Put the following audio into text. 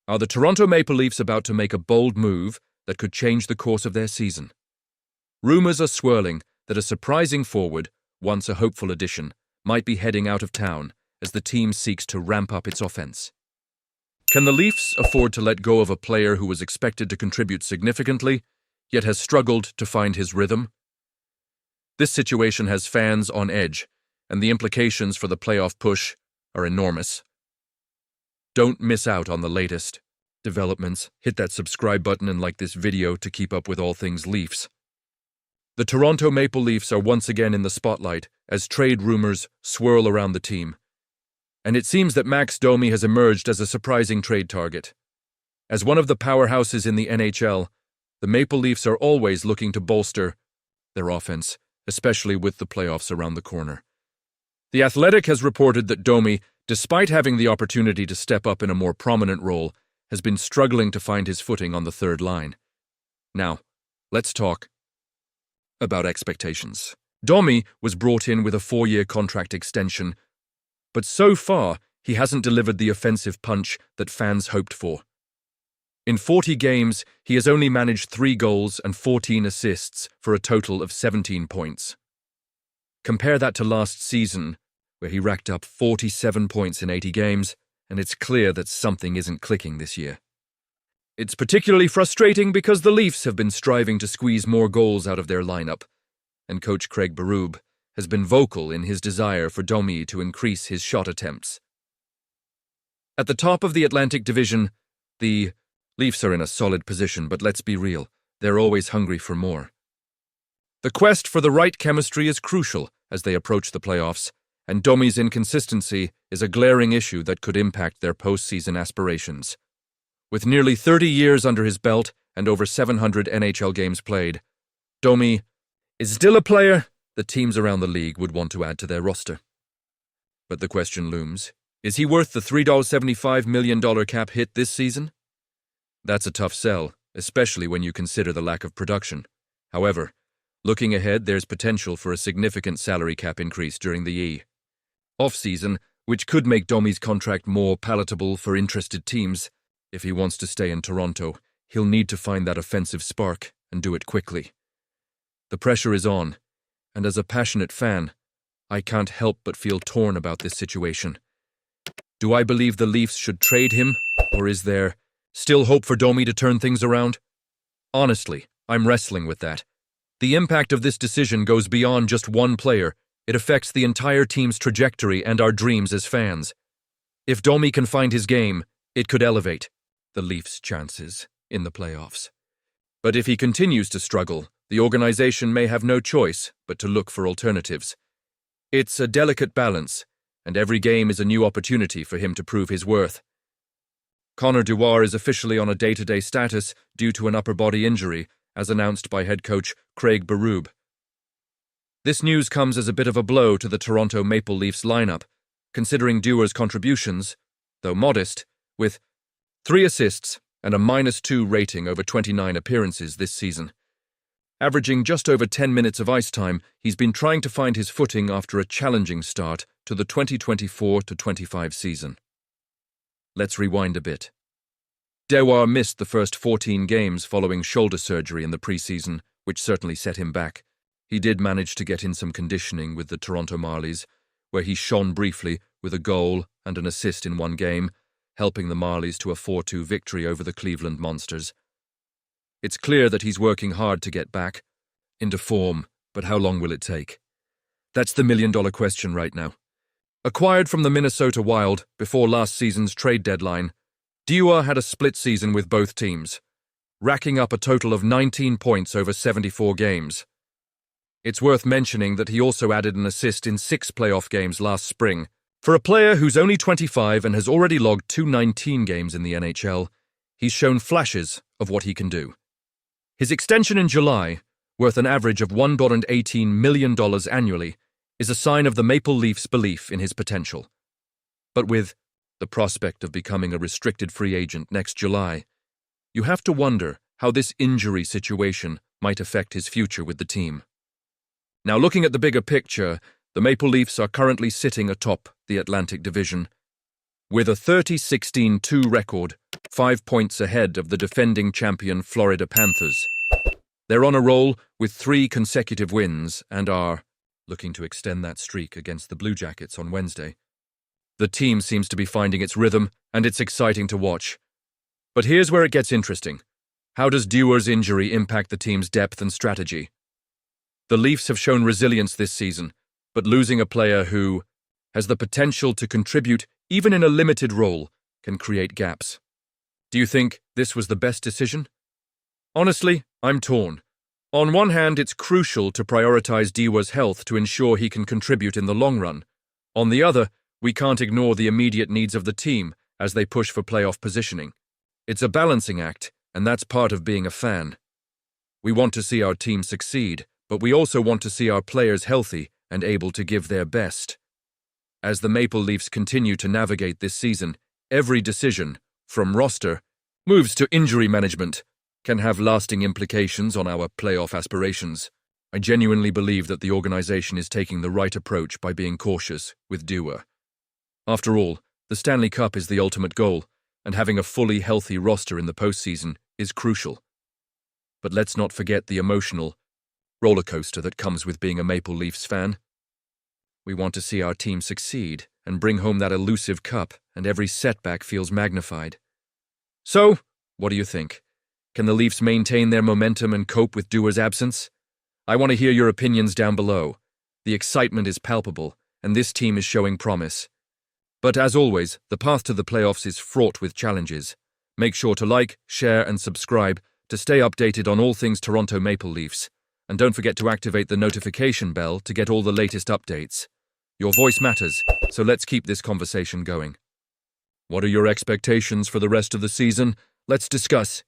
Are the Toronto Maple Leafs about to make a bold move that could change the course of their season? Rumours are swirling that a surprising forward, once a hopeful addition, might be heading out of town as the team seeks to ramp up its offense. Can the Leafs afford to let go of a player who was expected to contribute significantly, yet has struggled to find his rhythm? This situation has fans on edge, and the implications for the playoff push are enormous. Don't miss out on the latest developments. Hit that subscribe button and like this video to keep up with all things Leafs. The Toronto Maple Leafs are once again in the spotlight as trade rumors swirl around the team. And it seems that Max Domi has emerged as a surprising trade target. As one of the powerhouses in the NHL, the Maple Leafs are always looking to bolster their offense, especially with the playoffs around the corner. The Athletic has reported that Domi, despite having the opportunity to step up in a more prominent role, has been struggling to find his footing on the third line. Now, let's talk about expectations. Domi was brought in with a 4-year contract extension, but so far he hasn't delivered the offensive punch that fans hoped for. In 40 games, he has only managed 3 goals and 14 assists for a total of 17 points. Compare that to last season, where he racked up 47 points in 80 games, and it's clear that something isn't clicking this year. It's particularly frustrating because the Leafs have been striving to squeeze more goals out of their lineup, and coach Craig Berube has been vocal in his desire for Domi to increase his shot attempts. At the top of the Atlantic Division, the Leafs are in a solid position, but let's be real, they're always hungry for more. The quest for the right chemistry is crucial as they approach the playoffs, and Domi's inconsistency is a glaring issue that could impact their postseason aspirations. With nearly 30 years under his belt and over 700 NHL games played, Domi is still a player that teams around the league would want to add to their roster. But the question looms, is he worth the $3.75 million cap hit this season? That's a tough sell, especially when you consider the lack of production. However, looking ahead, there's potential for a significant salary cap increase during the off-season, which could make Domi's contract more palatable for interested teams. If he wants to stay in Toronto, he'll need to find that offensive spark and do it quickly. The pressure is on, and as a passionate fan, I can't help but feel torn about this situation. Do I believe the Leafs should trade him, or is there still hope for Domi to turn things around? Honestly, I'm wrestling with that. The impact of this decision goes beyond just one player. It affects the entire team's trajectory and our dreams as fans. If Domi can find his game, it could elevate the Leafs' chances in the playoffs. But if he continues to struggle, the organization may have no choice but to look for alternatives. It's a delicate balance, and every game is a new opportunity for him to prove his worth. Connor Dewar is officially on a day-to-day status due to an upper body injury, as announced by head coach Craig Berube. This news comes as a bit of a blow to the Toronto Maple Leafs lineup, considering Dewar's contributions, though modest, with 3 assists and a -2 rating over 29 appearances this season. Averaging just over 10 minutes of ice time, he's been trying to find his footing after a challenging start to the 2024-25 season. Let's rewind a bit. Dewar missed the first 14 games following shoulder surgery in the preseason, which certainly set him back. He did manage to get in some conditioning with the Toronto Marlies, where he shone briefly with a goal and an assist in one game, helping the Marlies to a 4-2 victory over the Cleveland Monsters. It's clear that he's working hard to get back into form, but how long will it take? That's the million-dollar question right now. Acquired from the Minnesota Wild before last season's trade deadline, Dewar had a split season with both teams, racking up a total of 19 points over 74 games. It's worth mentioning that he also added an assist in 6 playoff games last spring. For a player who's only 25 and has already logged 219 games in the NHL, he's shown flashes of what he can do. His extension in July, worth an average of $1.18 million annually, is a sign of the Maple Leafs' belief in his potential. But with the prospect of becoming a restricted free agent next July, you have to wonder how this injury situation might affect his future with the team. Now, looking at the bigger picture, the Maple Leafs are currently sitting atop the Atlantic Division. With a 30-16-2 record, 5 points ahead of the defending champion Florida Panthers. They're on a roll with 3 consecutive wins and are looking to extend that streak against the Blue Jackets on Wednesday. The team seems to be finding its rhythm, and it's exciting to watch. But here's where it gets interesting. How does Dewar's injury impact the team's depth and strategy? The Leafs have shown resilience this season, but losing a player who has the potential to contribute even in a limited role can create gaps. Do you think this was the best decision? Honestly, I'm torn. On one hand, it's crucial to prioritize Dewar's health to ensure he can contribute in the long run. On the other, we can't ignore the immediate needs of the team as they push for playoff positioning. It's a balancing act, and that's part of being a fan. We want to see our team succeed, but we also want to see our players healthy and able to give their best. As the Maple Leafs continue to navigate this season, every decision, from roster moves to injury management, can have lasting implications on our playoff aspirations. I genuinely believe that the organization is taking the right approach by being cautious with Dewar. After all, the Stanley Cup is the ultimate goal, and having a fully healthy roster in the postseason is crucial. But let's not forget the emotional roller coaster that comes with being a Maple Leafs fan. We want to see our team succeed and bring home that elusive cup, and every setback feels magnified. So, what do you think? Can the Leafs maintain their momentum and cope with Dewar's absence? I want to hear your opinions down below. The excitement is palpable, and this team is showing promise. But as always, the path to the playoffs is fraught with challenges. Make sure to like, share, and subscribe to stay updated on all things Toronto Maple Leafs. And don't forget to activate the notification bell to get all the latest updates. Your voice matters, so let's keep this conversation going. What are your expectations for the rest of the season? Let's discuss.